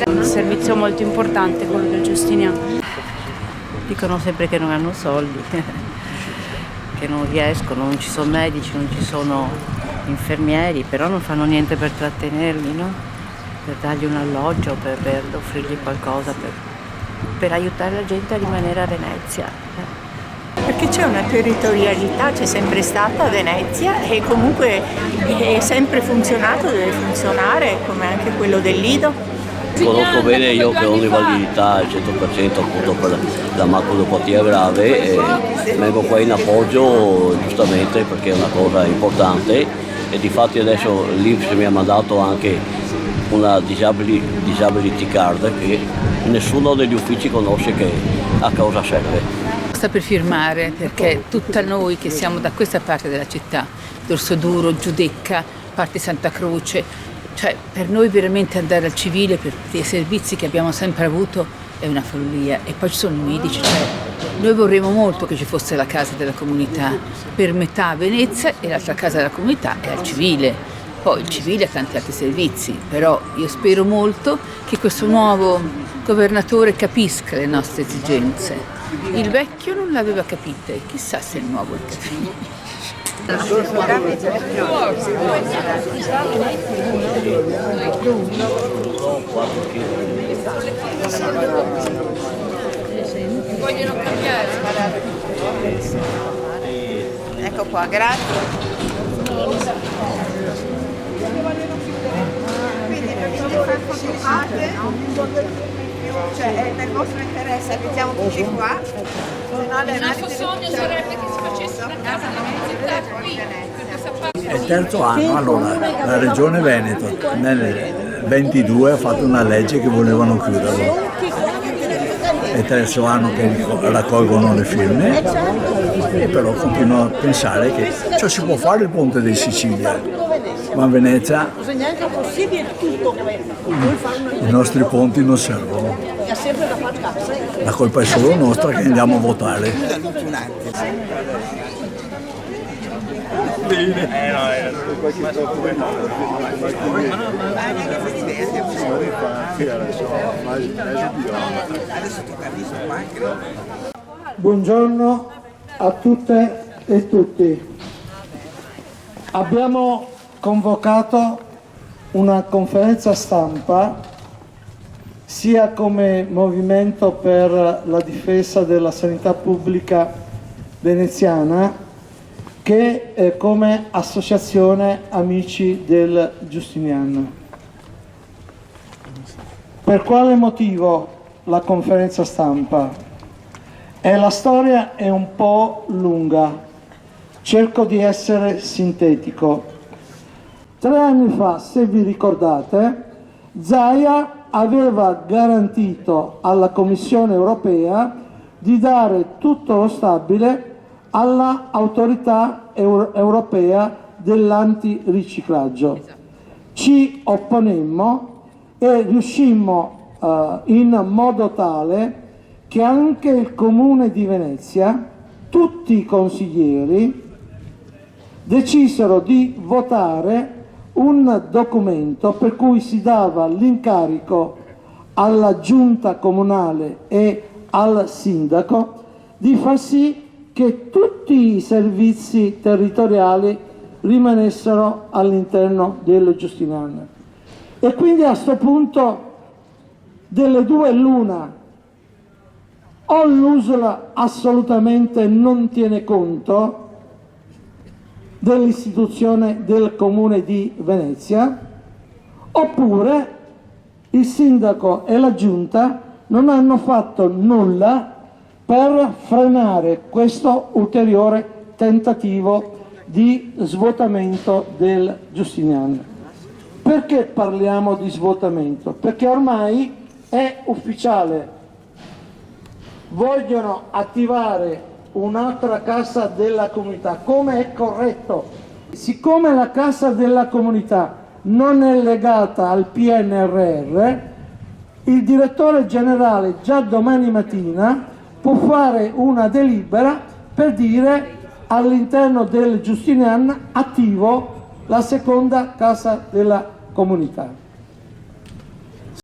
Un servizio molto importante quello del Giustiniano. Dicono sempre che non hanno soldi, che non riescono, non ci sono medici, non ci sono infermieri, però non fanno niente per trattenerli, no? Per dargli un alloggio, per offrirgli qualcosa, per aiutare la gente a rimanere a Venezia. Perché c'è una territorialità, c'è sempre stata a Venezia e comunque è sempre funzionato, deve funzionare, come anche quello del Lido. Conosco bene io che ho l'invalidità al 100% appunto per la maculopatia grave e vengo qua in appoggio giustamente perché è una cosa importante e difatti adesso l'INPS mi ha mandato anche una disability card che nessuno degli uffici conosce a cosa serve. Sta per firmare perché tutta noi che siamo da questa parte della città, Dorsoduro, Giudecca, parte Santa Croce, cioè per noi veramente andare al civile per i servizi che abbiamo sempre avuto è una follia. E poi ci sono i medici, cioè noi vorremmo molto che ci fosse la casa della comunità per metà a Venezia e l'altra casa della comunità è al civile. Poi il civile ha tanti altri servizi, però io spero molto che questo nuovo governatore capisca le nostre esigenze. Il vecchio non l'aveva capita e chissà se il nuovo è capito. Vogliono cambiare. Ecco qua, grazie. Quindi dovete far fotocopie, cioè è nel vostro interesse, abitiamo tutti qua, se no le Il nostro sogno sarebbe che si facesse una casa di città qui. È il terzo anno, allora la Regione Veneto nel 22 ha fatto una legge che volevano chiuderlo. È il terzo anno che raccolgono le firme e però continuo a pensare che cioè, si può fare il ponte di Sicilia, ma a Venezia i nostri ponti non servono. La colpa è solo nostra che andiamo a votare. Buongiorno a tutte e tutti. Abbiamo convocato una conferenza stampa sia come movimento per la difesa della sanità pubblica veneziana che come associazione Amici del Giustiniano. Per quale motivo la conferenza stampa? La storia è un po' lunga, cerco di essere sintetico. 3 anni fa, se vi ricordate, Zaia aveva garantito alla Commissione europea di dare tutto lo stabile alla autorità europea dell'antiriciclaggio. Ci opponemmo e riuscimmo in modo tale che anche il Comune di Venezia, tutti i consiglieri, decisero di votare un documento per cui si dava l'incarico alla giunta comunale e al sindaco di far sì che tutti i servizi territoriali rimanessero all'interno del Giustiniano. E quindi a questo punto delle due l'una, o l'Usola assolutamente non tiene conto dell'istituzione del Comune di Venezia, oppure il sindaco e la giunta non hanno fatto nulla per frenare questo ulteriore tentativo di svuotamento del Giustiniano. Perché parliamo di svuotamento? Perché ormai è ufficiale. Vogliono attivare un'altra Cassa della Comunità, come è corretto. Siccome la Cassa della Comunità non è legata al PNRR, il direttore generale già domani mattina può fare una delibera per dire all'interno del Giustiniano attivo la seconda Cassa della Comunità.